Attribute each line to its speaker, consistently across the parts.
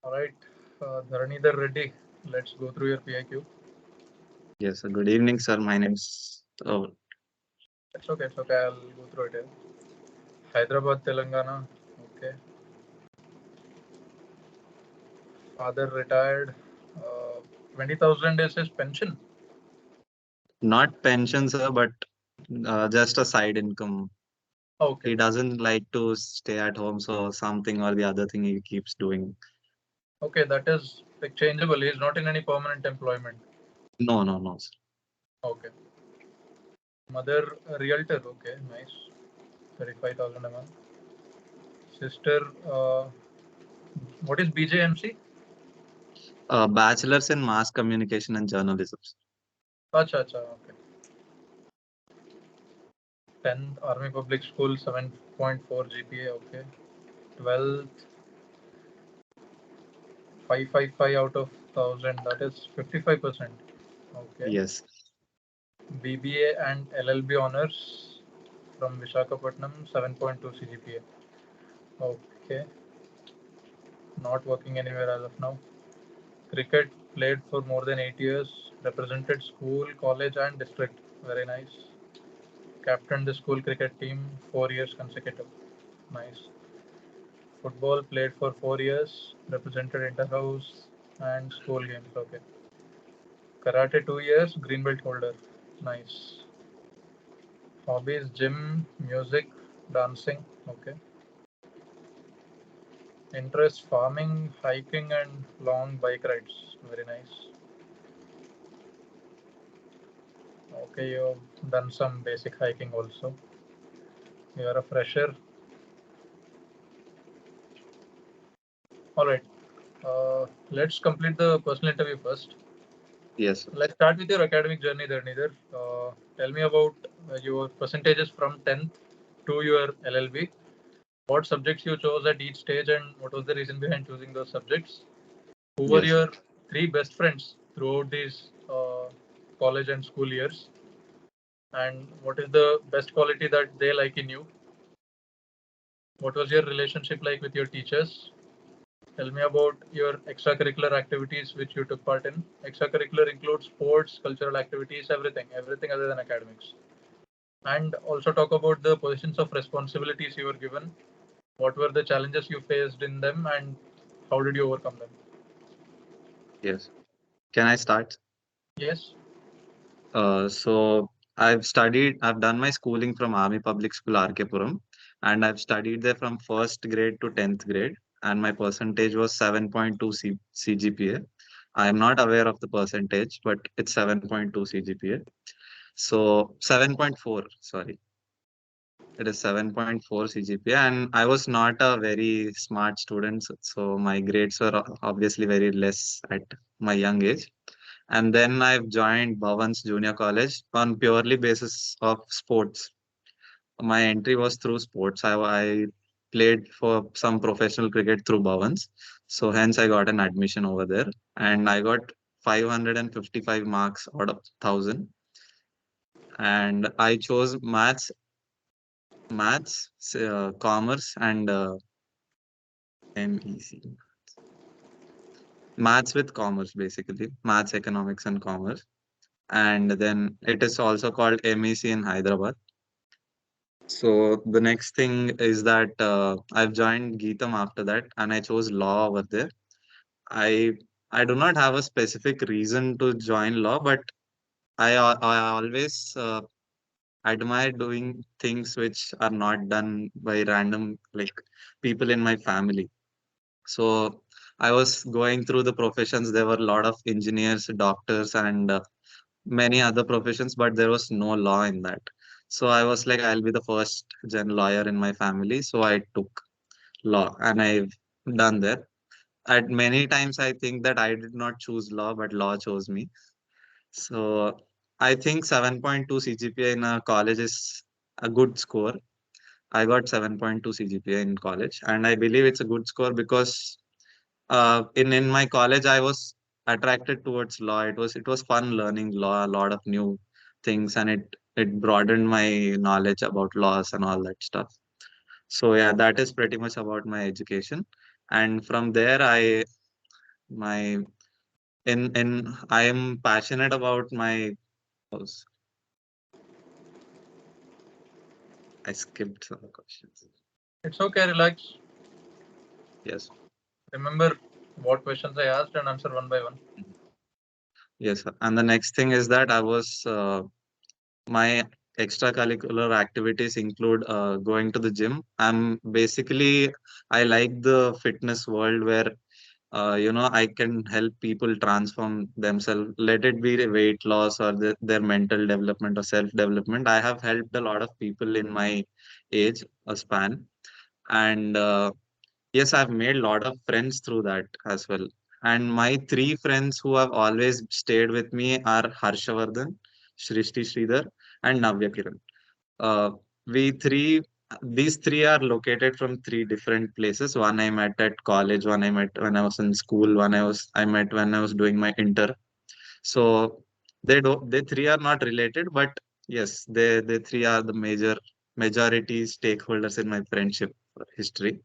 Speaker 1: All right, Dharanidhar ready. Let's go through your PIQ.
Speaker 2: Yes, good evening, sir. My name's
Speaker 1: It's okay. I'll go through it. Hyderabad, Telangana. Okay. Father retired. 20,000 is his pension.
Speaker 2: not pension, sir, but just a side income.
Speaker 1: Okay.
Speaker 2: He doesn't like to stay at home, so something or the other thing he keeps doing.
Speaker 1: Okay, that is like changeable. He is not in any permanent employment.
Speaker 2: No, no, no, sir.
Speaker 1: Okay. Mother, a realtor. Okay, nice. 35,000 a month. Sister, what is BJMC?
Speaker 2: Bachelor's in mass communication and journalism.
Speaker 1: Acha. Okay. 10th Army Public School, 7.4 GPA. Okay. 12th, 555 out of 1000. That is 55%. Okay.
Speaker 2: Yes.
Speaker 1: BBA and LLB honors from Visakhapatnam, 7.2 CGPA. Okay. Not working anywhere as of now. Cricket played for more than 8 years. Represented school, college, and district. Very nice. Captained the school cricket team 4 years consecutive. Nice. Football played for 4 years. Represented inter-house and school games. Okay. Karate 2 years. Green belt holder. Nice. Hobbies: gym, music, dancing. Okay. Interests: farming, hiking, and long bike rides. Very nice. Okay, you've done some basic hiking also. You are a fresher. All right. Let's complete the personal interview first.
Speaker 2: Yes, sir.
Speaker 1: Let's start with your academic journey there, Neither. Tell me about your percentages from 10th to your LLB. What subjects you chose at each stage, and what was the reason behind choosing those subjects? Who were
Speaker 2: Yes, sir.
Speaker 1: your three best friends throughout these college and school years? And what is the best quality that they like in you? What was your relationship like with your teachers? Tell me about your extracurricular activities which you took part in. Extracurricular includes sports, cultural activities, everything other than academics. And also talk about the positions of responsibilities you were given. What were the challenges you faced in them, and how did you overcome them?
Speaker 2: Yes. Can I start?
Speaker 1: Yes.
Speaker 2: So I've done my schooling from Army Public School, RK Puram, and I've studied there from first grade to 10th grade, and my percentage was 7.2 CGPA. I am not aware of the percentage, but it's 7.2 CGPA. So 7.4, sorry. It is 7.4 CGPA, and I was not a very smart student, so my grades were obviously very less at my young age. And then I've joined Bhavan's Junior College on purely basis of sports. My entry was through sports. I played for some professional cricket through Bhavan's, so hence I got an admission over there, and I got 555 marks out of 1000, and I chose commerce, and MEC. Maths with commerce, basically. Maths, economics, and commerce. And then it is also called MEC in Hyderabad. So the next thing is that I've joined Geetam after that, and I chose law over there. I I do not have a specific reason to join law, but I always admire doing things which are not done by random like people in my family. So I was going through the professions. There were a lot of engineers, doctors, and many other professions, but there was no law in that. So I was like, I'll be the first gen lawyer in my family. So I took law, and I've done that. At many times, I think that I did not choose law, but law chose me. So I think 7.2 CGPA in a college is a good score. I got 7.2 CGPA in college, and I believe it's a good score because in my college I was attracted towards law. It was fun learning law, a lot of new things, and it broadened my knowledge about laws and all that stuff. So yeah, that is pretty much about my education. And from there, I My in I am passionate about my house. I skipped some questions.
Speaker 1: It's okay, relax.
Speaker 2: Yes.
Speaker 1: Remember what questions I asked and answer one by one.
Speaker 2: Mhm. Yes, sir. And the next thing is that I was my extracurricular activities include going to the gym. I like the fitness world where I can help people transform themselves, let it be weight loss or their mental development or self development. I have helped a lot of people in my age span, and yes, I've made a lot of friends through that as well. And my three friends who have always stayed with me are Harshavardhan, Shrishti Sridhar, and Navya Kiran. Uh, we three, these three are located from three different places. One I met at college, one I met when I was in school, I met when I was doing my inter. So they three are not related, but yes, they three are the majority stakeholders in my friendship history.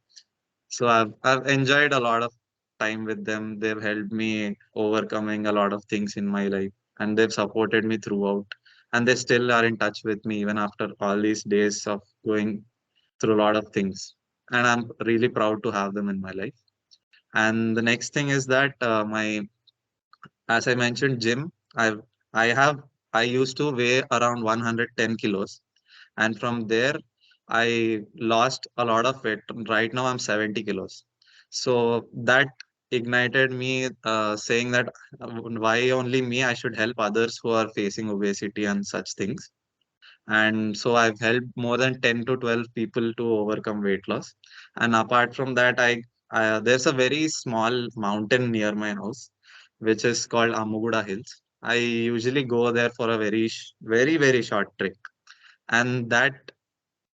Speaker 2: So I've enjoyed a lot of time with them. They've helped me overcoming a lot of things in my life, and they've supported me throughout. And they still are in touch with me even after all these days of going through a lot of things. And I'm really proud to have them in my life. And the next thing is that as I mentioned, gym. I have I used to weigh around 110 kilos, and from there I lost a lot of weight. Right now I'm 70 kilos. So that ignited me saying that why only me, I should help others who are facing obesity and such things. And so I've helped more than 10 to 12 people to overcome weight loss. And apart from that, there's a very small mountain near my house which is called Amuguda Hills. I usually go there for a very very short trek, and that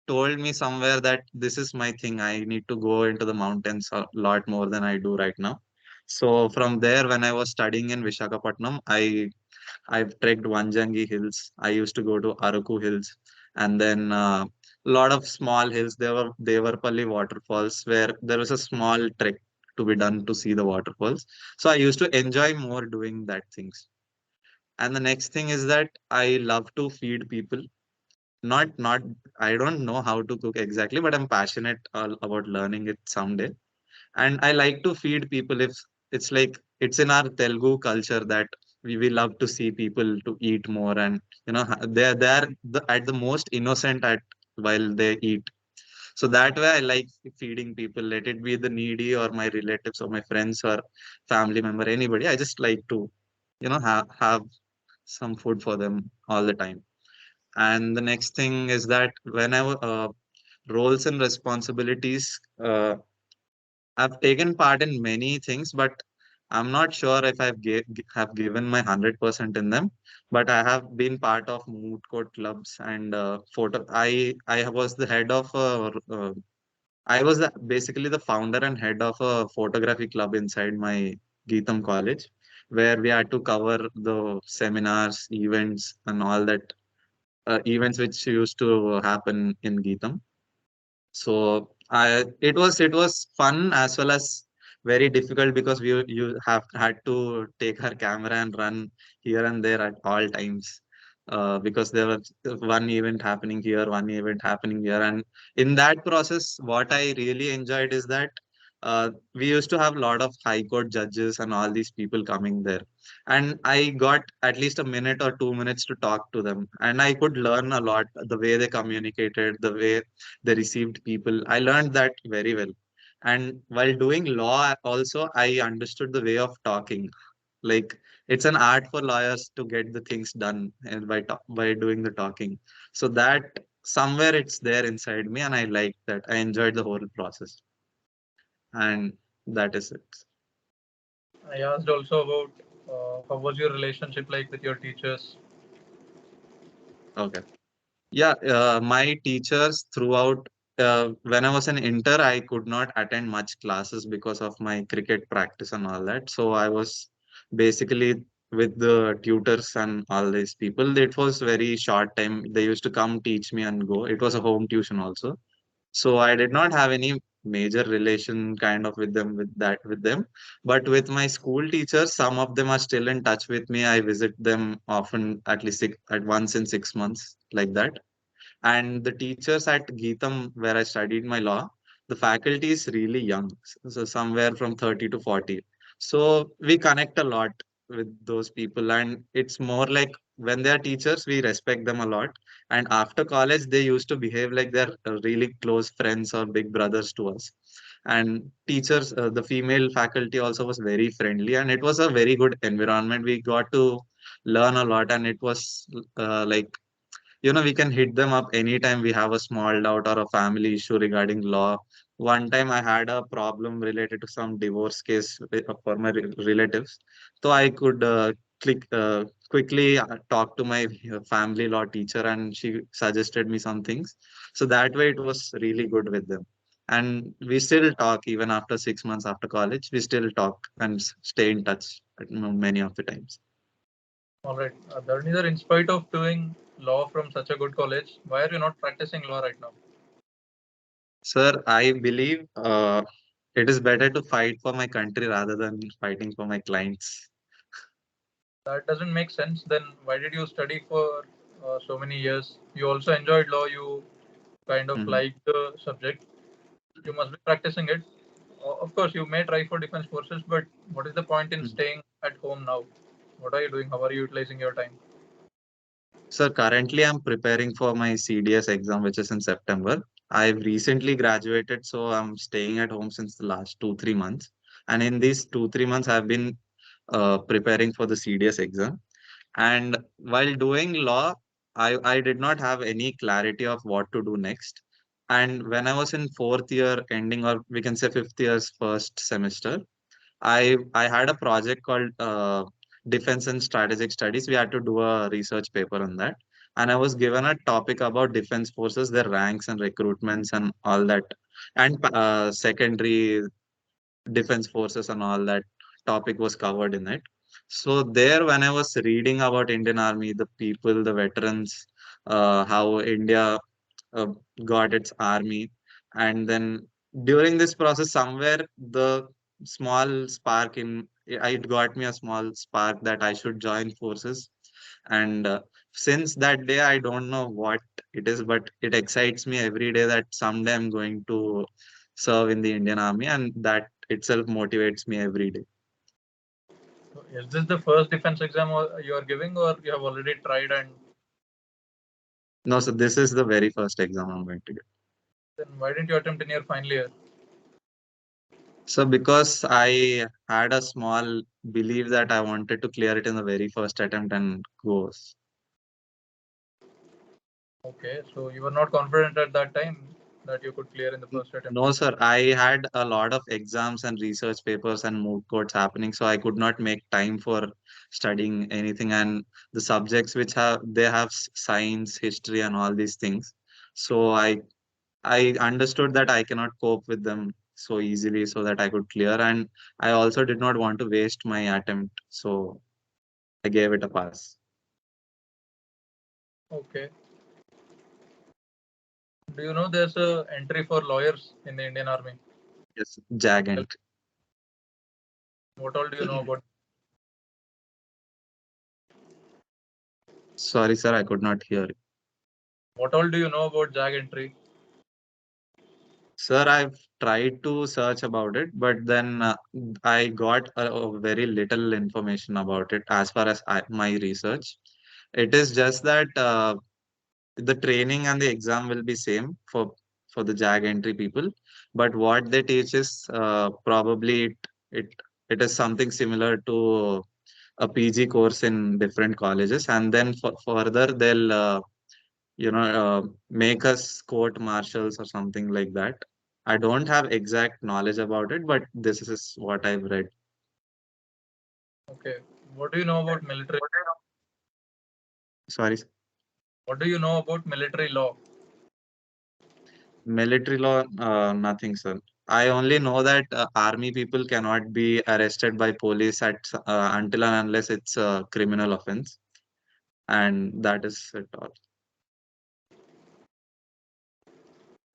Speaker 2: told me somewhere that this is my thing. I need to go into the mountains a lot more than I do right now. So from there, when I was studying in Vishakhapatnam, I've trekked Vanjangi Hills. I used to go to Araku Hills, and then a lot of small hills. There were Devarpalli waterfalls where there was a small trek to be done to see the waterfalls. So I used to enjoy more doing that things. And the next thing is that I love to feed people. Not I don't know how to cook exactly, but I'm passionate about learning it someday. And I like to feed people. If it's like it's in our Telugu culture that we love to see people to eat more, and they're at the most innocent at while they eat. So that way I like feeding people, let it be the needy or my relatives or my friends or family member, anybody. I just like to have some food for them all the time. And the next thing is that whenever roles and responsibilities, I've taken part in many things, but I'm not sure if have given my 100% in them. But I have been part of moot court clubs and photo. I was the head of basically the founder and head of a photography club inside my Geetham college, where we had to cover the seminars, events, and all that events which used to happen in Geetham. So it was fun as well as very difficult because we you have had to take our camera and run here and there at all times, because there was one event happening here, one event happening here, and in that process, what I really enjoyed is that we used to have a lot of high court judges and all these people coming there, and I got at least a minute or 2 minutes to talk to them, and I could learn a lot the way they communicated, the way they received people. I learned that very well. And while doing law, also, I understood the way of talking. Like it's an art for lawyers to get the things done and by doing the talking. So that somewhere it's there inside me, and I like that. I enjoyed the whole process, and that is it.
Speaker 1: I asked also about how was your relationship like with your teachers.
Speaker 2: Okay. Yeah, my teachers throughout, when I was an inter, I could not attend much classes because of my cricket practice and all that. So I was basically with the tutors and all these people. It was very short time. They used to come teach me and go. It was a home tuition also. So I did not have any. major relation kind of with them. But with my school teachers, some of them are still in touch with me. I visit them often, at least at once in 6 months, like that. And the teachers at Geetam, where I studied my law, the faculty is really young, so somewhere from 30 to 40. So we connect a lot with those people, and it's more like when they are teachers, we respect them a lot. And after college, they used to behave like they're really close friends or big brothers to us. And teachers, the female faculty also was very friendly, and it was a very good environment. We got to learn a lot, and it was like, we can hit them up anytime we have a small doubt or a family issue regarding law. One time I had a problem related to some divorce case for my relatives. So I could quickly talk to my family law teacher, and she suggested me some things. So that way it was really good with them. And we still talk even after 6 months after college. We still talk and stay in touch many of the times.
Speaker 1: All right. Dharanidhar, in spite of doing law from such a good college, why are you not practicing law right now?
Speaker 2: Sir, I believe it is better to fight for my country rather than fighting for my clients.
Speaker 1: That doesn't make sense. Then why did you study for so many years? You also enjoyed law. You kind of
Speaker 2: Mhm.
Speaker 1: liked the subject. You must be practicing it. Of course, you may try for defense forces, but what is the point in
Speaker 2: Mhm.
Speaker 1: staying at home now? What are you doing? How are you utilizing your time?
Speaker 2: Sir, currently I'm preparing for my CDS exam, which is in September. I've recently graduated, so I'm staying at home since the last 2, 3 months. And in these 2, 3 months, I've been preparing for the CDS exam. And while doing law, I did not have any clarity of what to do next. And when I was in fourth year ending, or we can say fifth year's first semester, I had a project called Defense and Strategic Studies. We had to do a research paper on that, and I was given a topic about defense forces, their ranks and recruitments and all that, and secondary defense forces and all that topic was covered in it. So there, when I was reading about Indian Army, the people, the veterans, how India uh, got its army, and then during this process, somewhere the small spark in it got me a small spark that I should join forces. And since that day, I don't know what it is, but it excites me every day that someday I'm going to serve in the Indian Army, and that itself motivates me every day.
Speaker 1: So is this the first defense exam you are giving, or you have already tried? And
Speaker 2: No, so this is the very first exam I'm going to get.
Speaker 1: then why didn't you attempt in your final year?
Speaker 2: So because I had a small belief that I wanted to clear it in the very first attempt and goes.
Speaker 1: Okay, so you were not confident at that time that you could clear in the first attempt.
Speaker 2: No, sir. I had a lot of exams and research papers and moot courts happening, so I could not make time for studying anything. And the subjects which they have science, history, and all these things. So I understood that I cannot cope with them so easily, so that I could clear. And I also did not want to waste my attempt, so I gave it a pass.
Speaker 1: Okay. Do you know there's a entry for lawyers in the Indian Army?
Speaker 2: Yes, JAG
Speaker 1: Well,
Speaker 2: entry.
Speaker 1: what all do you know about?
Speaker 2: Sorry, sir, I could not hear you.
Speaker 1: What all do you know about JAG entry?
Speaker 2: Sir, I've tried to search about it, but then I got a very little information about it as far as my research. It is just that the training and the exam will be same for the JAG entry people, but what they teach is probably it it is something similar to a PG course in different colleges, and then further they'll make us court marshals or something like that. I don't have exact knowledge about it, but this is what I've read.
Speaker 1: Okay. What do you know about military?
Speaker 2: Sorry,
Speaker 1: What do you know about military law?
Speaker 2: military law, nothing, sir. I only know that army people cannot be arrested by police until and unless it's a criminal offense, and that is it all.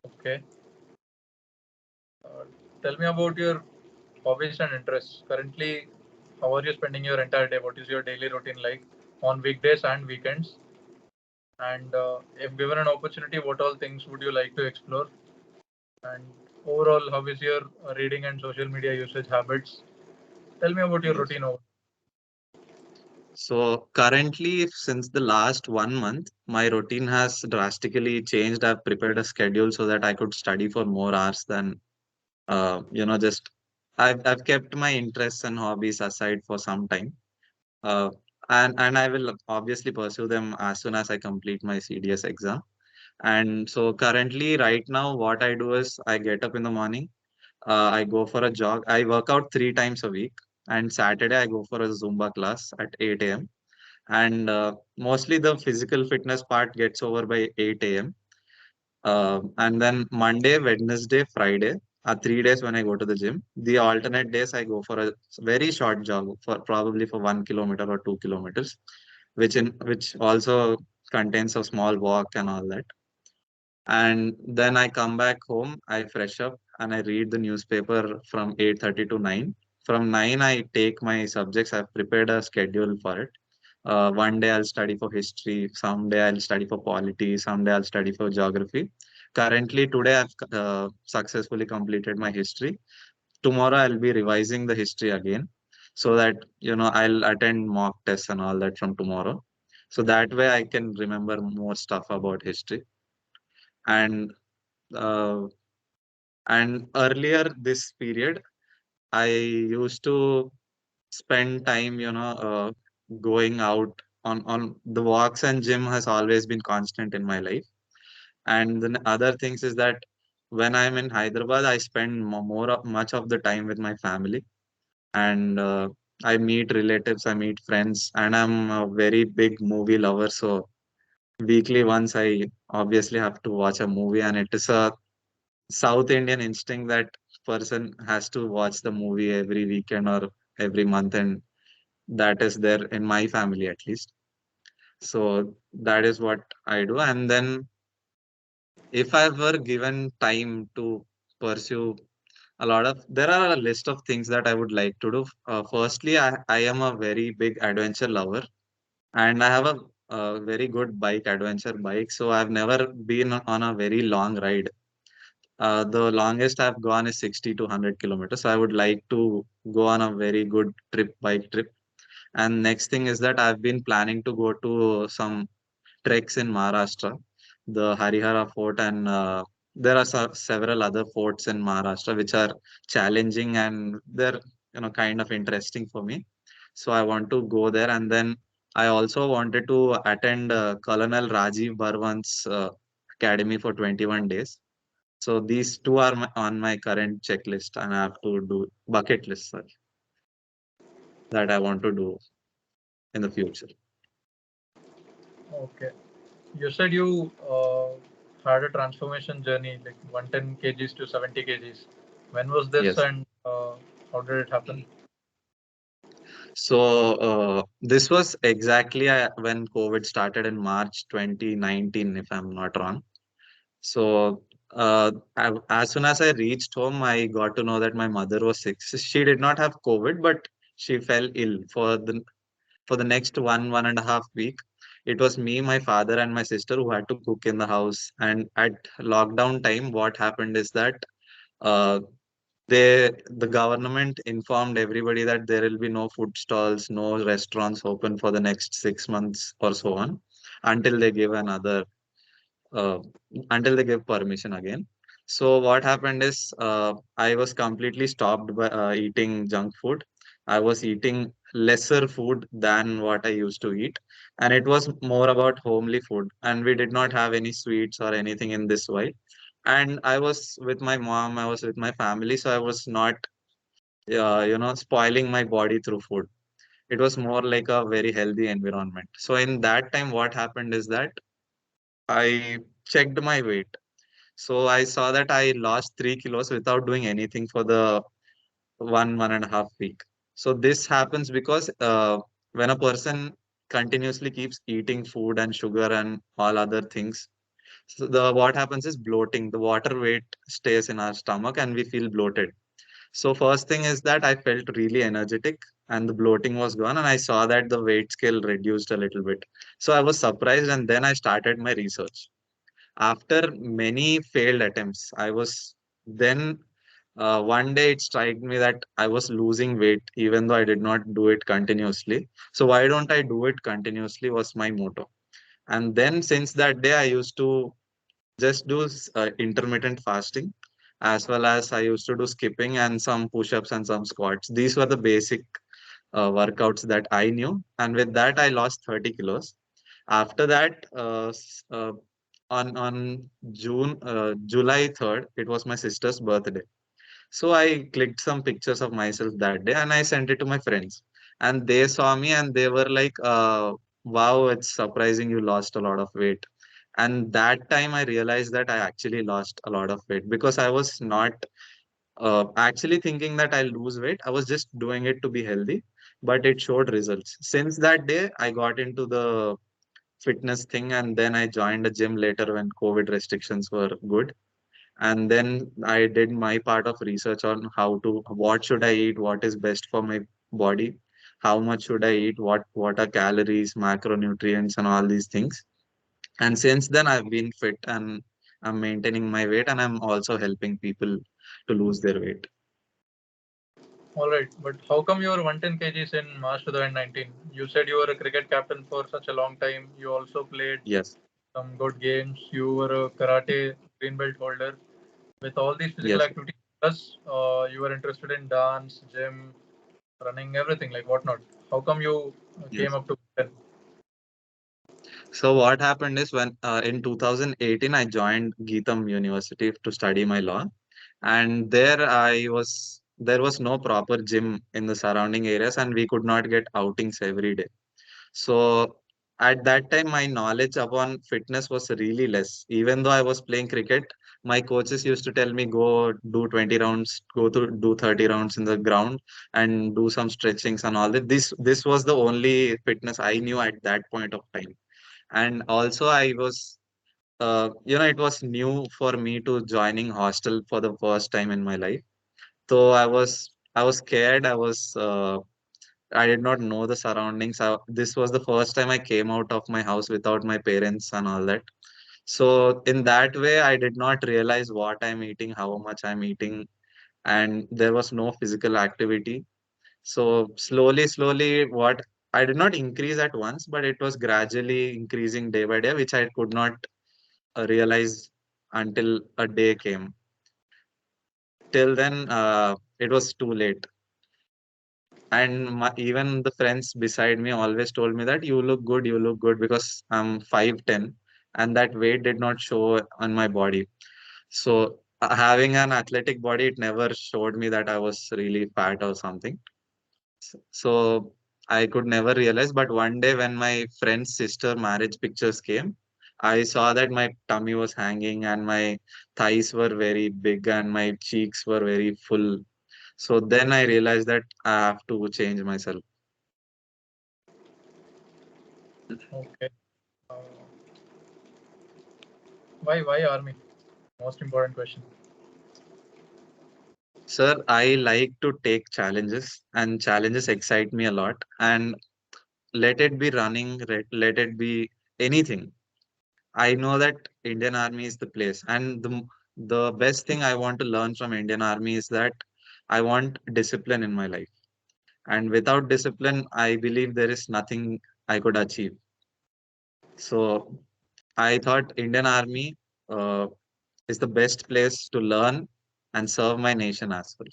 Speaker 1: Okay. Uh, Tell me about your hobbies and interests. Currently, how are you spending your entire day? What is your daily routine like on weekdays and weekends? And if given an opportunity, what all things would you like to explore? And overall, how is your reading and social media usage habits? Tell me about your
Speaker 2: Yes.
Speaker 1: routine over.
Speaker 2: So currently, since the last 1 month, my routine has drastically changed. I've prepared a schedule so that I could study for more hours than just I've kept my interests and hobbies aside for some time. Uh, and I will obviously pursue them as soon as I complete my CDS exam. And so currently, right now, what I do is I get up in the morning, I go for a jog. I work out 3 times a week, and Saturday I go for a Zumba class at 8 a.m. And mostly the physical fitness part gets over by 8 a.m. And then Monday, Wednesday, Friday are 3 days when I go to the gym. The alternate days I go for a very short jog for probably for 1 kilometer or 2 kilometers, which also contains a small walk and all that. And then I come back home, I fresh up and I read the newspaper from 8:30 to 9. From 9, I take my subjects. I've prepared a schedule for it. One day I'll study for history, some day I'll study for polity, some day I'll study for geography. Currently, today I've successfully completed my history. Tomorrow I'll be revising the history again so that I'll attend mock tests and all that from tomorrow. So that way I can remember more stuff about history. And uh, and earlier this period, I used to spend time, going out on the walks, and gym has always been constant in my life. And then other things is that when I'm in Hyderabad, I spend much of the time with my family, and I meet relatives, I meet friends, and I'm a very big movie lover. So weekly once, I obviously have to watch a movie, and it is a South Indian instinct that person has to watch the movie every weekend or every month, and that is there in my family at least. So that is what I do. And then if I were given time to pursue there are a list of things that I would like to do. Firstly, I am a very big adventure lover, and I have a very good adventure bike. So I've never been on a very long ride. The longest I've gone is 60 to 100 kilometers. So I would like to go on a very good bike trip. And next thing is that I've been planning to go to some treks in Maharashtra, the Harihara Fort, and there are several other forts in Maharashtra which are challenging, and they're kind of interesting for me. So I want to go there, and then I also wanted to attend Colonel Rajiv Barwan's academy for 21 days. So these two are on my current checklist, and I have to do bucket list, sorry, that I want to do in the future.
Speaker 1: Okay. You said you had a transformation journey, like 110 kgs to 70 kgs. When was this
Speaker 2: Yes.
Speaker 1: and how did it happen?
Speaker 2: So this was exactly when COVID started in March 2019, if I'm not wrong. So as soon as I reached home, I got to know that my mother was sick. She did not have COVID, but she fell ill for the next 1.5 week. It was me, my father, and my sister who had to cook in the house. And at lockdown time, what happened is that uh, the government informed everybody that there will be no food stalls, no restaurants open for the next 6 months or so on, until they give another uh, until they give permission again. So what happened is I was completely stopped by eating junk food. I was eating lesser food than what I used to eat, and it was more about homely food. And we did not have any sweets or anything in this way. And I was with my mom, I was with my family, so I was not spoiling my body through food. It was more like a very healthy environment. So in that time, what happened is that I checked my weight. So I saw that I lost 3 kilos without doing anything for the 1.5 week. So this happens because when a person continuously keeps eating food and sugar and all other things, So the what happens is bloating. The water weight stays in our stomach and we feel bloated. So first thing is that I felt really energetic and the bloating was gone and I saw that the weight scale reduced a little bit. So I was surprised and then I started my research. After many failed attempts, I was then one day it struck me that I was losing weight even though I did not do it continuously. So why don't I do it continuously was my motto. And then since that day, I used to just do intermittent fasting as well as I used to do skipping and some push-ups and some squats. These were the basic workouts that I knew. And with that, I lost 30 kilos. After that, on July 3rd, it was my sister's birthday. So I clicked some pictures of myself that day and I sent it to my friends. And they saw me and they were like, wow, it's surprising you lost a lot of weight. And that time I realized that I actually lost a lot of weight because I was not actually thinking that I'll lose weight. I was just doing it to be healthy, but it showed results. Since that day, I got into the fitness thing and then I joined a gym later when COVID restrictions were good. And then I did my part of research on what should I eat, what is best for my body, how much should I eat, what are calories, macronutrients, and all these things. And since then, I've been fit and I'm maintaining my weight, and I'm also helping people to lose their weight.
Speaker 1: All right, but how come you were 110 kgs in March 2019? You said you were a cricket captain for such a long time. You also played
Speaker 2: Yes,
Speaker 1: some good games. You were a karate green belt holder. With all these physical
Speaker 2: yes,
Speaker 1: activities, plus you were interested in dance, gym, running, everything like whatnot. How come you came
Speaker 2: yes.
Speaker 1: up to 10?
Speaker 2: So what happened is when in 2018 I joined Geetam University to study my law, and there was no proper gym in the surrounding areas, and we could not get outings every day. So at that time, my knowledge upon fitness was really less. Even though I was playing cricket, my coaches used to tell me go do 20 rounds, go to do 30 rounds in the ground and do some stretchings and all that. This was the only fitness I knew at that point of time. And also I was it was new for me to joining hostel for the first time in my life. So I was scared. I did not know the surroundings. This was the first time I came out of my house without my parents and all that. So in that way, I did not realize what I'm eating, how much I'm eating, and there was no physical activity. So slowly, what I did not increase at once, but it was gradually increasing day by day, which I could not realize until a day came. Till then, it was too late. And even the friends beside me always told me that you look good because I'm 5'10" and that weight did not show on my body. So having an athletic body, it never showed me that I was really fat or something. So I could never realize. But one day when my friend's sister marriage pictures came, I saw that my tummy was hanging and my thighs were very big and my cheeks were very full. So then I realized that I have to change myself.
Speaker 1: Okay. Uh, why army? Most important question.
Speaker 2: Sir, I like to take challenges and challenges excite me a lot. And let it be running, let it be anything. I know that Indian Army is the place. And the best thing I want to learn from Indian Army is that I want discipline in my life. And without discipline, I believe there is nothing I could achieve. So I thought Indian Army uh, is the best place to learn and serve my nation as well.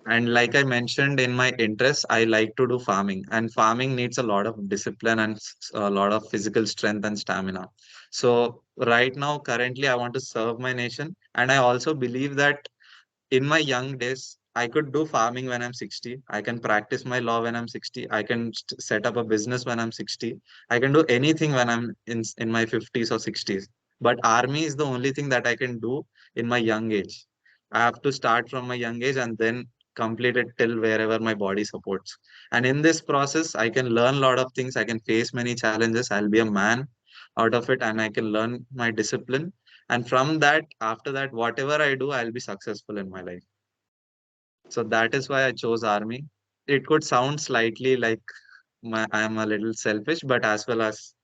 Speaker 2: And like I mentioned in my interests, I like to do farming, and farming needs a lot of discipline and a lot of physical strength and stamina. So, right now, currently, I want to serve my nation, and I also believe that in my young days, I could do farming when I'm 60. I can practice my law when I'm 60. I can set up a business when I'm 60. I can do anything when I'm in my 50s or 60s. But army is the only thing that I can do in my young age. I have to start from my young age and then complete it till wherever my body supports. And in this process, I can learn a lot of things. I can face many challenges. I'll be a man out of it, and I can learn my discipline. And from that, after that, whatever I do, I'll be successful in my life. So that is why I chose army. It could sound slightly like I am a little selfish, but as well as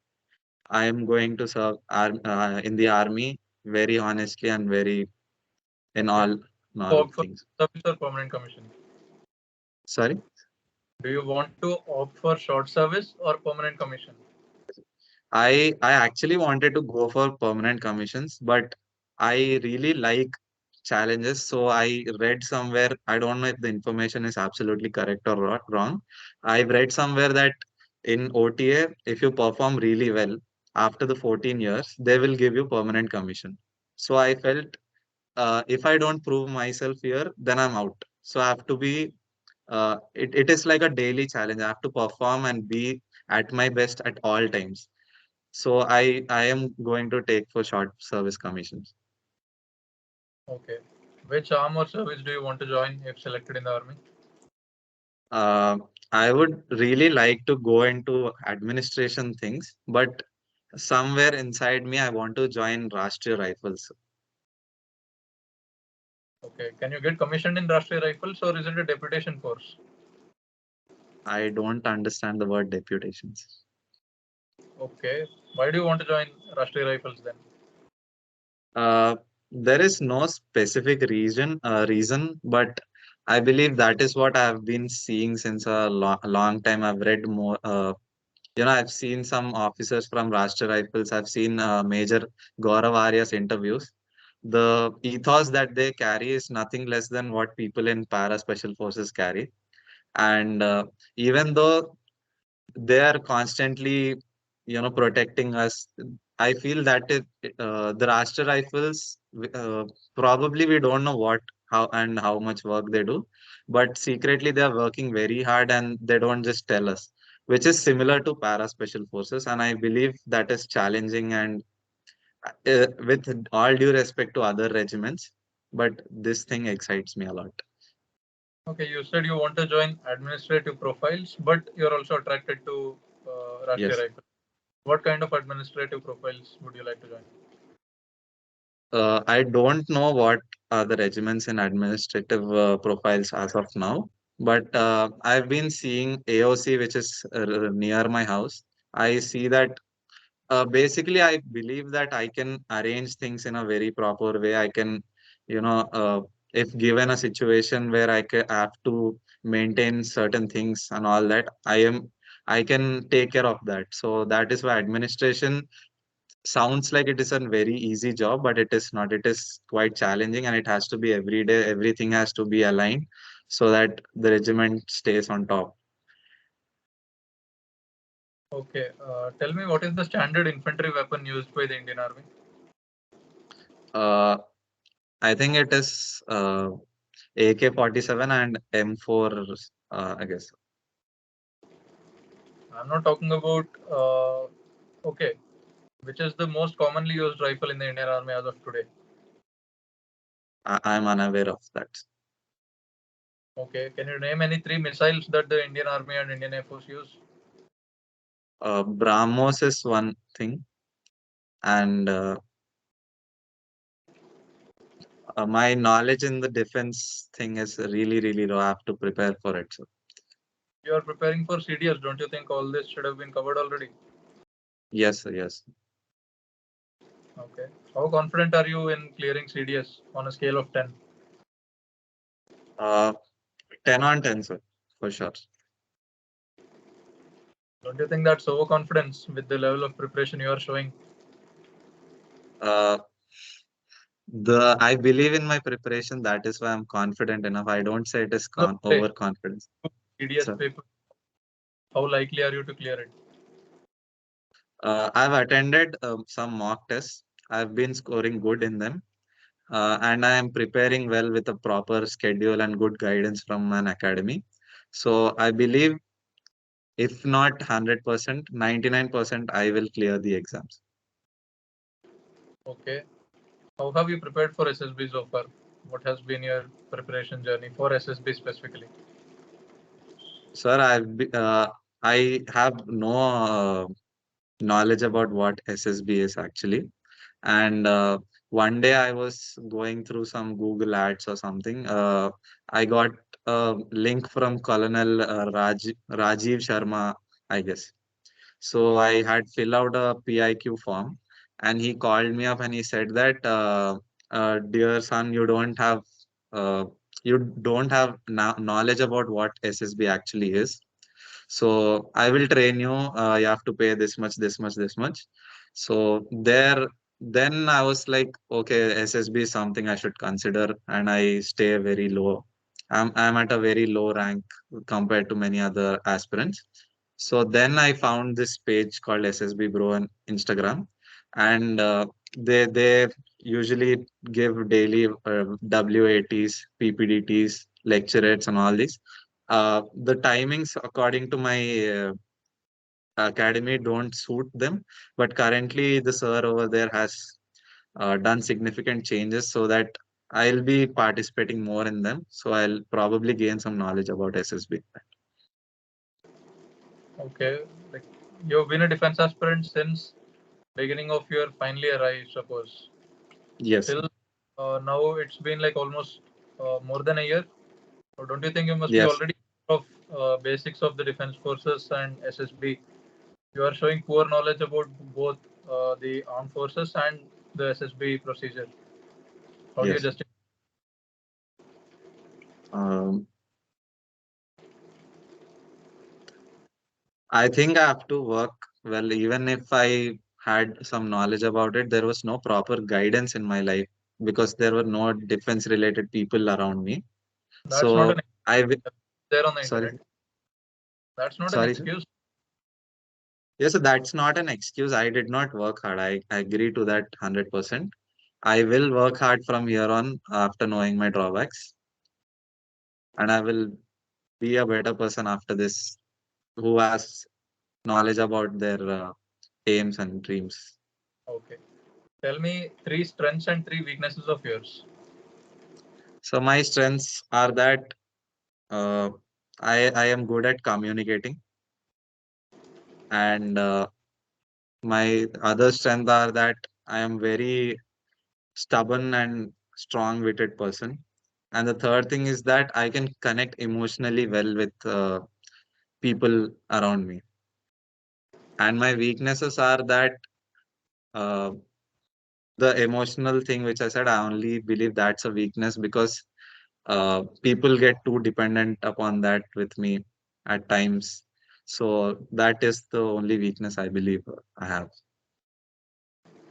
Speaker 2: I am going to serve in the army very honestly and very in
Speaker 1: Okay.
Speaker 2: all
Speaker 1: Opt for
Speaker 2: things.
Speaker 1: service or permanent commission?
Speaker 2: Sorry.
Speaker 1: Do you want to opt for short service or permanent commission?
Speaker 2: I actually wanted to go for permanent commissions, but I really like challenges. So I read somewhere, I don't know if the information is absolutely correct or wrong. I've read somewhere that in OTA, if you perform really well after the 14 years, they will give you permanent commission. So I felt if I don't prove myself here, then I'm out. So I have to be, it is like a daily challenge. I have to perform and be at my best at all times. So I am going to take for short service commissions.
Speaker 1: Okay. Which arm or service do you want to join if selected in the army?
Speaker 2: Uh, I would really like to go into administration things, but somewhere inside me, I want to join Rashtriya Rifles.
Speaker 1: Okay. Can you get commissioned in Rashtriya Rifles or is it a deputation force?
Speaker 2: I don't understand the word deputations.
Speaker 1: Okay. Why do you want to join Rashtriya Rifles then?
Speaker 2: Uh, there is no specific reason, but I believe that is what I've been seeing since a long time. I've read more. I've seen some officers from Rashtriya Rifles. I've seen Major Gaurav Arya's interviews. The ethos that they carry is nothing less than what people in para special forces carry. And even though they are constantly, protecting us, I feel that the Rashtriya Rifles, probably we don't know how much work they do, but secretly they are working very hard and they don't just tell us, which is similar to para special forces. And I believe that is challenging and with all due respect to other regiments, but this thing excites me a lot.
Speaker 1: Okay. You said you want to join administrative profiles, but you're also attracted to Rashtriya
Speaker 2: Yes.
Speaker 1: Rifles. What kind of administrative profiles would you like to join?
Speaker 2: I don't know what are the regiments in administrative profiles as of now, but I've been seeing AOC, which is near my house. I see that basically I believe that I can arrange things in a very proper way. I can, you know, uh, if given a situation where have to maintain certain things and all that, I can take care of that. So that is why administration sounds like it is a very easy job, but it is not. It is quite challenging and it has to be every day. Everything has to be aligned so that the regiment stays on top.
Speaker 1: Okay. Tell me what is the standard infantry weapon used by the Indian Army?
Speaker 2: Uh, I think it is AK-47 and M4, I guess.
Speaker 1: I'm not talking about. Okay. Which is the most commonly used rifle in the Indian Army as of today?
Speaker 2: I'm unaware of that.
Speaker 1: Okay. Can you name any three missiles that the Indian Army and Indian Air Force use?
Speaker 2: BrahMos is one thing, and my knowledge in the defense thing is really, really low. I have to prepare for it. So,
Speaker 1: You are preparing for CDS. Don't you think all this should have been covered already?
Speaker 2: yes, sir, yes.
Speaker 1: Okay. How confident are you in clearing CDS on a scale of 10?
Speaker 2: Uh, 10 on 10, sir, for sure.
Speaker 1: Don't you think that's overconfidence with the level of preparation you are showing?
Speaker 2: Uh, I believe in my preparation. That is why I'm confident enough. I don't say it is
Speaker 1: No, today,
Speaker 2: overconfidence.
Speaker 1: CDS
Speaker 2: So,
Speaker 1: paper. How likely are you to clear it?
Speaker 2: I've attended some mock tests. I've been scoring good in them, and I am preparing well with a proper schedule and good guidance from an academy. So I believe, if not 100%, 99%, I will clear the exams.
Speaker 1: Okay. How have you prepared for SSB so far? What has been your preparation journey for SSB specifically?
Speaker 2: Sir, I have no knowledge about what SSB is actually. And one day I was going through some Google ads or something. I got a link from Colonel Rajiv Sharma, I guess. So I had filled out a PIQ form, and he called me up and he said that, dear son, uh, you don't have knowledge about what SSB actually is. So I will train you. You have to pay this much, this much, this much. So then I was like, okay, SSB is something I should consider, and I stay very low. I'm at a very low rank compared to many other aspirants. So then I found this page called SSB Bro on Instagram, and they usually give daily WATs, PPDTs, lecturettes, and all these. The timings, according to my academy, don't suit them. But currently, the sir over there has done significant changes so that I'll be participating more in them. So I'll probably gain some knowledge about SSB.
Speaker 1: Okay, like you've been a defense aspirant since beginning of your final year, I suppose.
Speaker 2: Yes,
Speaker 1: Till now, it's been like almost more than a year. So don't you think you must be
Speaker 2: yes,
Speaker 1: already of basics of the defense forces and SSB? You are showing poor knowledge about both the armed forces and the SSB procedure. How do you
Speaker 2: yes.
Speaker 1: justify?
Speaker 2: Um, I think I have to work well, even if I had some knowledge about it, there was no proper guidance in my life because there were no defense related people around me.
Speaker 1: That's not an
Speaker 2: So
Speaker 1: there on the
Speaker 2: sorry,
Speaker 1: internet. That's not an
Speaker 2: sorry, sir.
Speaker 1: excuse.
Speaker 2: Yes, so that's not an excuse. I did not work hard. I agree to that 100%. I will work hard from here on after knowing my drawbacks, and I will be a better person after this who has knowledge about their aims and dreams.
Speaker 1: Okay. Tell me three strengths and three weaknesses of yours.
Speaker 2: So my strengths are that uh, I am good at communicating, and my other strength are that I am very stubborn and strong-witted person. And the third thing is that I can connect emotionally well with people around me. And my weaknesses are that uh, the emotional thing which I said, I only believe that's a weakness because people get too dependent upon that with me at times. So that is the only weakness I believe I have.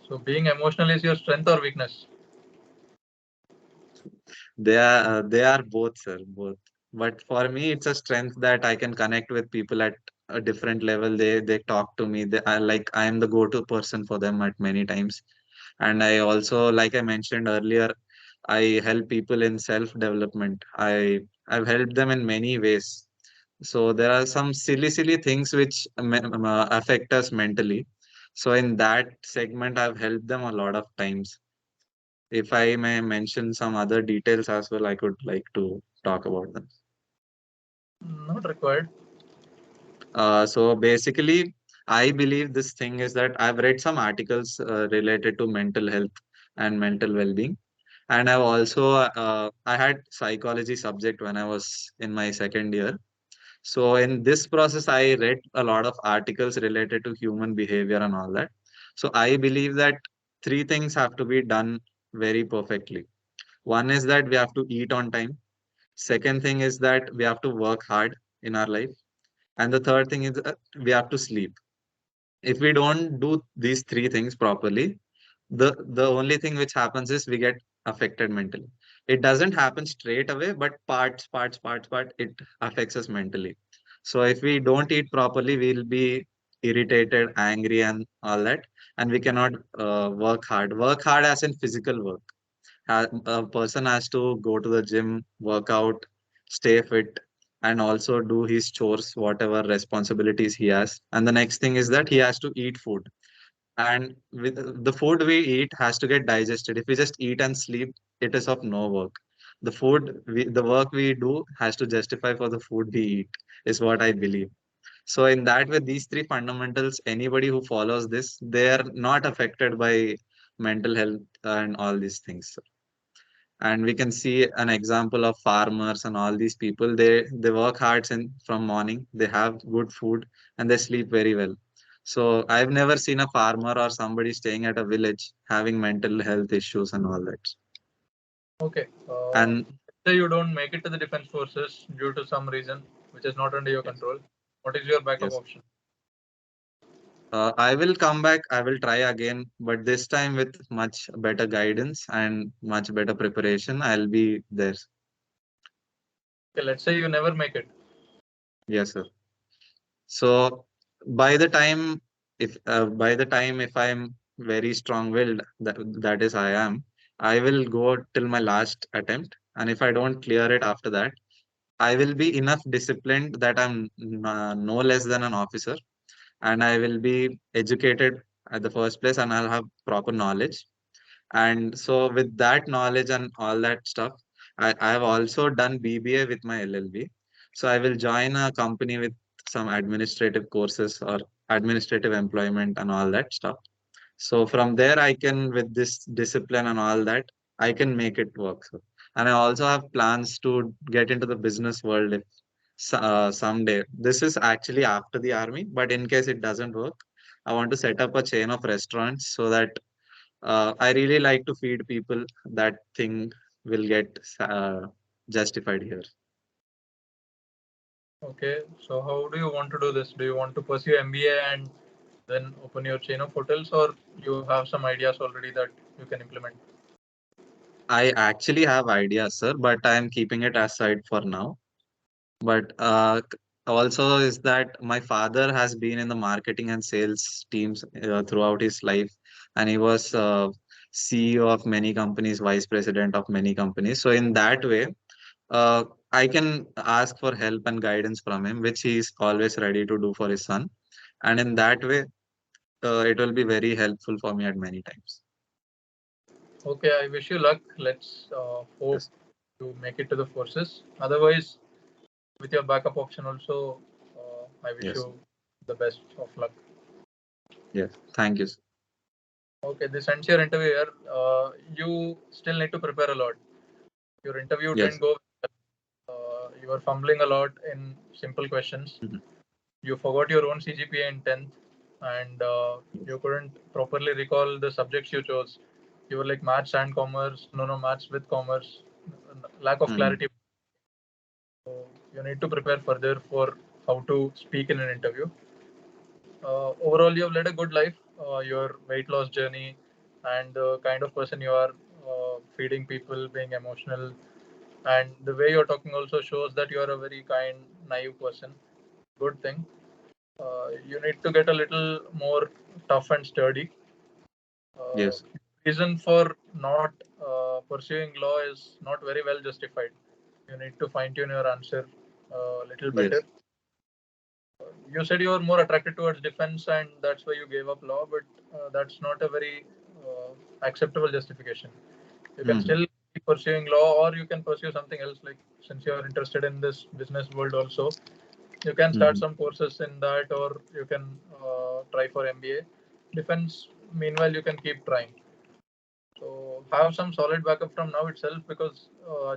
Speaker 1: So being emotional is your strength or weakness?
Speaker 2: They are both, sir, both. But for me, it's a strength that I can connect with people at a different level. They talk to me. I am the go-to person for them at many times. And I also, like I mentioned earlier, I help people in self-development. I've helped them in many ways. So there are some silly things which affect us mentally. So in that segment, I've helped them a lot of times. If I may mention some other details as well, I could like to talk about them.
Speaker 1: Not required.
Speaker 2: So basically, I believe this thing is that I've read some articles related to mental health and mental well-being, and I had psychology subject when I was in my second year. So in this process, I read a lot of articles related to human behavior and all that. So I believe that three things have to be done very perfectly. One is that we have to eat on time. Second thing is that we have to work hard in our life. And the third thing is we have to sleep. If we don't do these three things properly, the only thing which happens is we get affected mentally. It doesn't happen straight away, but part, it affects us mentally. So if we don't eat properly, we'll be irritated, angry, and all that. And we cannot work hard. Work hard as in physical work. A person has to go to the gym, work out, stay fit, and also do his chores, whatever responsibilities he has. And the next thing is that he has to eat food. And with the food we eat has to get digested. If we just eat and sleep, it is of no work. The work we do has to justify for the food we eat, is what I believe. So in that way, these three fundamentals, anybody who follows this, they are not affected by mental health and all these things. And we can see an example of farmers and all these people. They work hard from morning. They have good food and they sleep very well. So I've never seen a farmer or somebody staying at a village having mental health issues and all that.
Speaker 1: Okay.
Speaker 2: And
Speaker 1: Say you don't make it to the defense forces due to some reason which is not under your
Speaker 2: yes,
Speaker 1: control. What is your backup
Speaker 2: yes.
Speaker 1: option?
Speaker 2: I will come back. I will try again, but this time with much better guidance and much better preparation. I'll be there.
Speaker 1: Okay, let's say you never make it.
Speaker 2: Yes, sir. So by the time, if I'm very strong-willed, that is I am, I will go till my last attempt, and if I don't clear it after that, I will be enough disciplined that I'm no less than an officer, and I will be educated at the first place, and I'll have proper knowledge. And so with that knowledge and all that stuff, I have also done BBA with my LLB. So I will join a company with some administrative courses or administrative employment and all that stuff. So from there, I can, with this discipline and all that, I can make it work. So, and I also have plans to get into the business world if someday. This is actually after the army, but in case it doesn't work, I want to set up a chain of restaurants so that I really like to feed people. That thing will get justified here.
Speaker 1: Okay, so how do you want to do this? Do you want to pursue MBA and then open your chain of hotels, or you have some ideas already that you can implement?
Speaker 2: I actually have ideas, sir, but I am keeping it aside for now. But also is that my father has been in the marketing and sales teams throughout his life, and he was CEO of many companies, vice president of many companies. So in that way, uh, I can ask for help and guidance from him, which he is always ready to do for his son. And in that way, it will be very helpful for me at many times.
Speaker 1: Okay, I wish you luck. Let's hope
Speaker 2: Yes,
Speaker 1: to make it to the forces. Otherwise, with your backup option also, I wish
Speaker 2: yes,
Speaker 1: you the best of luck.
Speaker 2: yes. Thank you.
Speaker 1: Okay, this ends your interview here. You still need to prepare a lot. Your interview didn't
Speaker 2: Yes.
Speaker 1: go. You were fumbling a lot in simple questions.
Speaker 2: Mhm.
Speaker 1: You forgot your own CGPA in 10th, and
Speaker 2: Yes.
Speaker 1: you couldn't properly recall the subjects you chose. You were like maths and commerce, no, maths with commerce, lack of
Speaker 2: Mhm.
Speaker 1: clarity. So you need to prepare further for how to speak in an interview. Overall, you have led a good life. Your weight loss journey and the kind of person you are, feeding people, being emotional, and the way you're talking also shows that you are a very kind, naive person. Good thing. You need to get a little more tough and sturdy. Uh,
Speaker 2: Yes.
Speaker 1: Reason for not pursuing law is not very well justified. You need to fine tune your answer a little better.
Speaker 2: Yes.
Speaker 1: You said you were more attracted towards defense and that's why you gave up law, but that's not a very acceptable justification. You can
Speaker 2: Mhm.
Speaker 1: still keep pursuing law, or you can pursue something else. Like, since you are interested in this business world also, you can start
Speaker 2: Mhm.
Speaker 1: some courses in that, or you can try for MBA. Defense, meanwhile, you can keep trying. So have some solid backup from now itself, because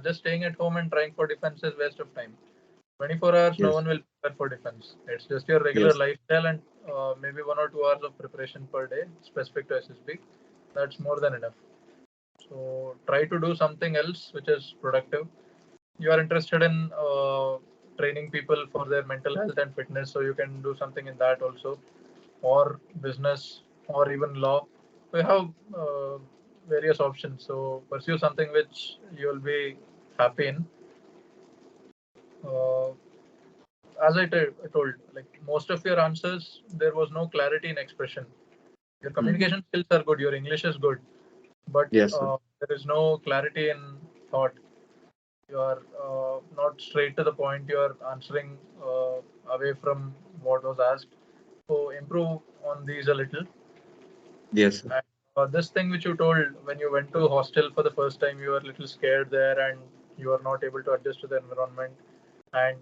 Speaker 1: just staying at home and trying for defense is waste of time. 24 hours, no
Speaker 2: Yes.
Speaker 1: one will prepare for defense. It's just your regular
Speaker 2: Yes.
Speaker 1: lifestyle and maybe 1 or 2 hours of preparation per day specific to SSB. That's more than enough. So try to do something else which is productive. You are interested in training people for their mental health and fitness, so you can do something in that also, or business, or even law. We have various options. So pursue something which you will be happy in. Uh, as I told, like most of your answers, there was no clarity in expression. Your
Speaker 2: Mhm.
Speaker 1: communication skills are good, your English is good, but
Speaker 2: Yes, sir.
Speaker 1: there is no clarity in thought. You are not straight to the point. You are answering away from what was asked. So improve on these a little.
Speaker 2: Yes, sir.
Speaker 1: And this thing which you told, when you went to hostel for the first time, you were a little scared there, and you are not able to adjust to the environment. And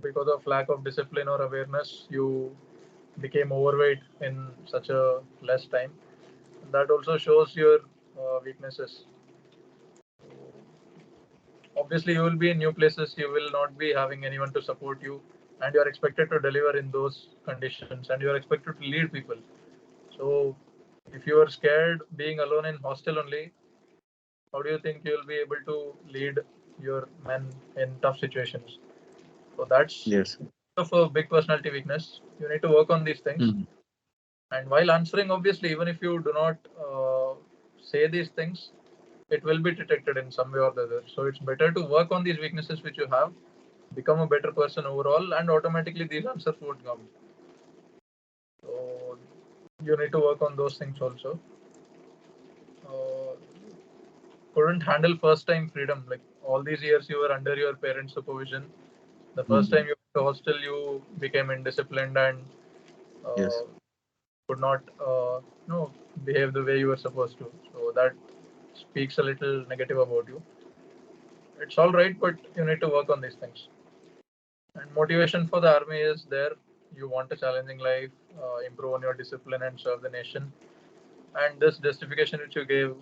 Speaker 1: because of lack of discipline or awareness, you became overweight in such a less time. That also shows your weaknesses. Obviously, you will be in new places, you will not be having anyone to support you, and you are expected to deliver in those conditions, and you are expected to lead people. So, if you are scared being alone in hostel only, how do you think you will be able to lead your men in tough situations? So that's
Speaker 2: Yes.
Speaker 1: of a big personality weakness. You need to work on these things.
Speaker 2: Mhm.
Speaker 1: And while answering, obviously, even if you do not say these things, it will be detected in some way or the other. So it's better to work on these weaknesses which you have, become a better person overall, and automatically these answers would come. So you need to work on those things also. Uh, couldn't handle first time freedom. Like all these years you were under your parents' supervision. The first time
Speaker 2: Mhm.
Speaker 1: you went to hostel, you became indisciplined and uh,
Speaker 2: Yes.
Speaker 1: could not behave the way you were supposed to. So that speaks a little negative about you. It's all right, but you need to work on these things. And motivation for the army is there. You want a challenging life, improve on your discipline, and serve the nation. And this justification which you gave,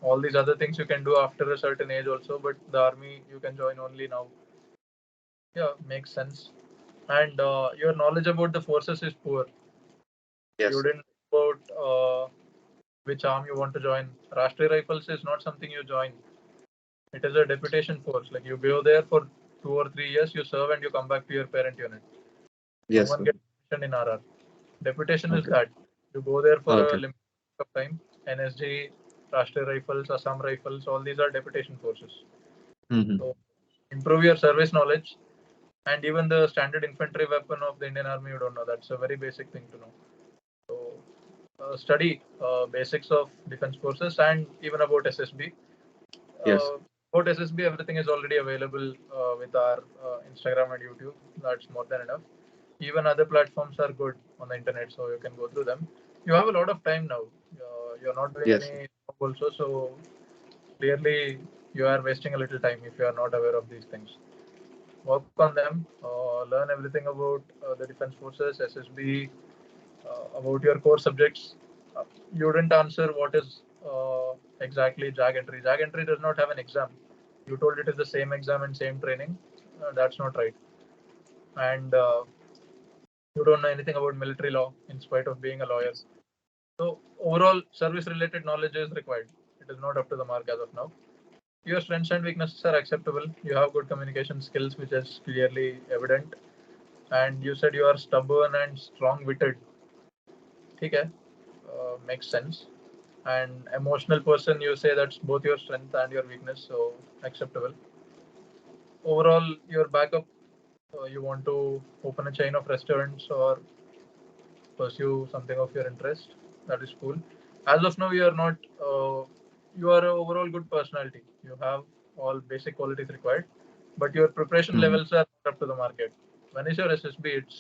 Speaker 1: all these other things you can do after a certain age also, but the army you can join only now. Yeah, makes sense. And your knowledge about the forces is poor. You
Speaker 2: Yes.
Speaker 1: didn't know about which arm you want to join. Rashtriya Rifles is not something you join. It is a deputation force. Like you go there for 2 or 3 years, you serve and you come back to your parent unit. No
Speaker 2: Yes,
Speaker 1: one
Speaker 2: sir.
Speaker 1: gets mentioned in RR. Deputation is
Speaker 2: Okay.
Speaker 1: that. You go there for a
Speaker 2: Okay.
Speaker 1: limited of time. NSG, Rashtriya Rifles, Assam Rifles, all these are deputation forces.
Speaker 2: Mhm.
Speaker 1: So improve your service knowledge and even the standard infantry weapon of the Indian Army you don't know. That's a very basic thing to know. So study basics of defense forces and even about SSB.
Speaker 2: Yes.
Speaker 1: About SSB, everything is already available with our Instagram and YouTube. That's more than enough. Even other platforms are good on the internet, so you can go through them. You have a lot of time now. You're not doing
Speaker 2: Yes.
Speaker 1: any job also, so clearly you are wasting a little time if you are not aware of these things. Work on them. Learn everything about the defense forces, SSB, about your core subjects. You didn't answer what is exactly JAG entry. JAG entry does not have an exam. You told it is the same exam and same training. That's not right. And you don't know anything about military law in spite of being a lawyer.
Speaker 2: Yes.
Speaker 1: So overall, service-related knowledge is required. It is not up to the mark as of now. Your strengths and weaknesses are acceptable. You have good communication skills, which is clearly evident. And you said you are stubborn and strong-witted. Okay, makes sense. And emotional person, you say that's both your strength and your weakness, so acceptable. Overall, your backup, you want to open a chain of restaurants or pursue something of your interest. That is cool. As of now, you are not. You are a overall good personality. You have all basic qualities required, but your preparation
Speaker 2: Mhm.
Speaker 1: levels are not up to the market. When is your SSB? It's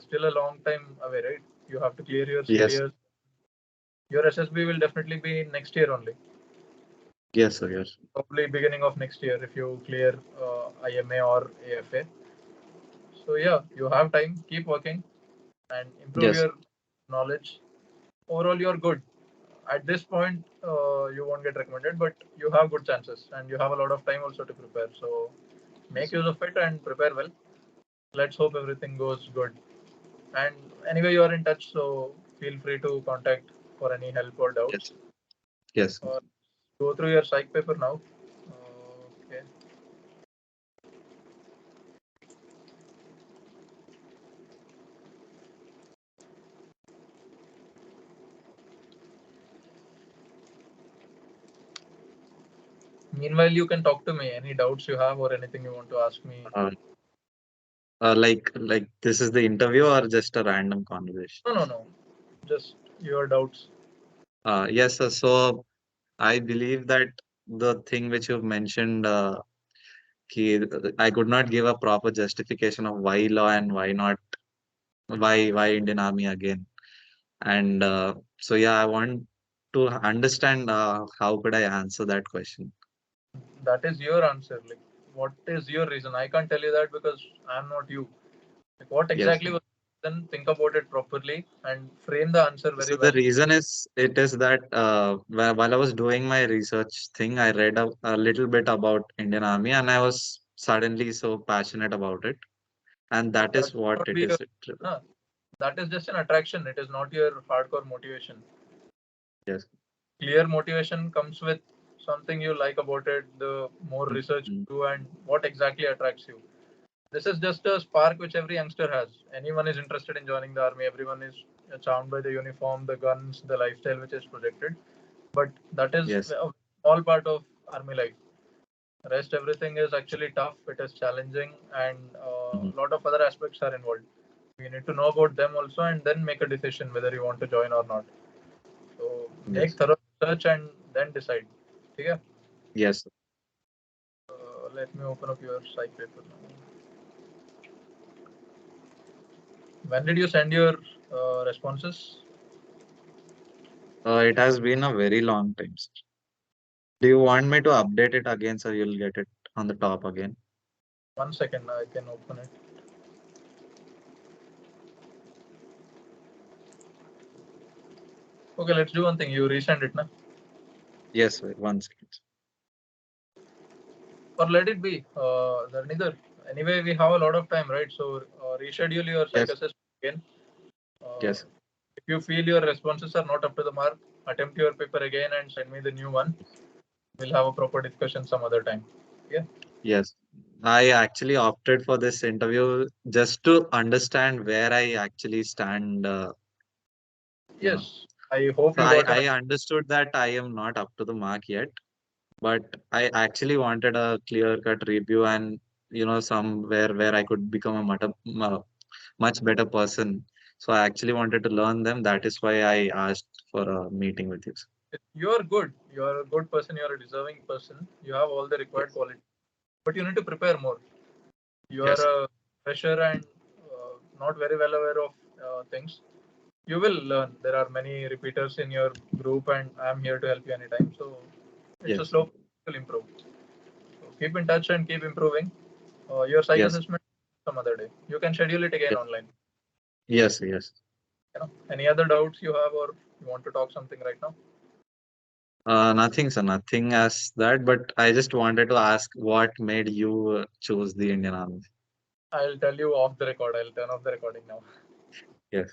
Speaker 1: still a long time away, right? You have to clear your
Speaker 2: Yes.
Speaker 1: CDS. Your SSB will definitely be next year only,
Speaker 2: Yes, sir. Yes.
Speaker 1: probably beginning of next year if you clear IMA or AFA. So yeah, you have time. Keep working and improve
Speaker 2: Yes.
Speaker 1: your knowledge. Overall, you're good. At this point, you won't get recommended, but you have good chances and you have a lot of time also to prepare. So make
Speaker 2: Yes.
Speaker 1: use of it and prepare well. Let's hope everything goes good. And anyway, you are in touch, so feel free to contact for any help or
Speaker 2: Yes.
Speaker 1: doubts.
Speaker 2: Yes.
Speaker 1: Uh, go through your psych paper now. Okay. Meanwhile, you can talk to me. Any doubts you have or anything you want to ask me?
Speaker 2: Uh, like this is the interview or just a random conversation?
Speaker 1: No, no, no. Just your doubts.
Speaker 2: Yes, sir. So I believe that the thing which you've mentioned, I could not give a proper justification of why law and why not, why Indian Army again. And so yeah, I want to understand how could I answer that question.
Speaker 1: That is your answer. Like what is your reason? I can't tell you that because I'm not you. Like, what
Speaker 2: Yes.
Speaker 1: exactly was the reason? Think about it properly and frame the answer very
Speaker 2: So the
Speaker 1: well.
Speaker 2: reason is it is that while I was doing my research thing, I read a little bit about Indian Army, and I was suddenly so passionate about it, and that
Speaker 1: That
Speaker 2: is what
Speaker 1: should
Speaker 2: it
Speaker 1: be
Speaker 2: is.
Speaker 1: no, that is just an attraction. It is not your hardcore motivation.
Speaker 2: Yes.
Speaker 1: Clear motivation comes with something you like about it, the more research
Speaker 2: Mhm.
Speaker 1: you do, and what exactly attracts you. This is just a spark which every youngster has. Anyone is interested in joining the army. Everyone is charmed by the uniform, the guns, the lifestyle which is projected. But that is
Speaker 2: Yes.
Speaker 1: a small part of army life. Rest everything is actually tough. It is challenging, and
Speaker 2: Mhm.
Speaker 1: a lot of other aspects are involved. You need to know about them also, and then make a decision whether you want to join or not. So make
Speaker 2: Yes.
Speaker 1: thorough research and then decide. Okay.
Speaker 2: Yes.
Speaker 1: Let me open up your psych paper now. When did you send your responses?
Speaker 2: It has been a very long time, sir. Do you want me to update it again, so you'll get it on the top again?
Speaker 1: 1 second, I can open it. Okay, let's do one thing. You resend it now,
Speaker 2: Yes, sir. 1 second.
Speaker 1: or let it be. Neither. Anyway, we have a lot of time, right? So reschedule your psych
Speaker 2: Yes.
Speaker 1: assessment again. Uh,
Speaker 2: Yes.
Speaker 1: if you feel your responses are not up to the mark, attempt your paper again and send me the new one. We'll have a proper discussion some other time. Yeah.
Speaker 2: Yes. I actually opted for this interview just to understand where I actually stand, you know.
Speaker 1: Yes. I hope
Speaker 2: So
Speaker 1: you
Speaker 2: I,
Speaker 1: got an.
Speaker 2: I understood that I am not up to the mark yet, but I actually wanted a clear-cut review and, somewhere where I could become much better person. So I actually wanted to learn them. That is why I asked for a meeting with you.
Speaker 1: You're good. You're a good person. You're a deserving person. You have all the required
Speaker 2: Yes.
Speaker 1: qualities, but you need to prepare more. You are
Speaker 2: Yes.
Speaker 1: a fresher and not very well aware of things. You will learn. There are many repeaters in your group, and I'm here to help you anytime. So it's a
Speaker 2: Yes.
Speaker 1: slow will improve. So keep in touch and keep improving. Your psych
Speaker 2: Yes.
Speaker 1: assessment some other day. You can schedule it again
Speaker 2: Yes.
Speaker 1: online.
Speaker 2: Yes. Yes.
Speaker 1: Any other doubts you have, or you want to talk something right now?
Speaker 2: Nothing, sir. Nothing as that. But I just wanted to ask what made you choose the Indian Army?
Speaker 1: I'll tell you off the record. I'll turn off the recording now.
Speaker 2: Yes.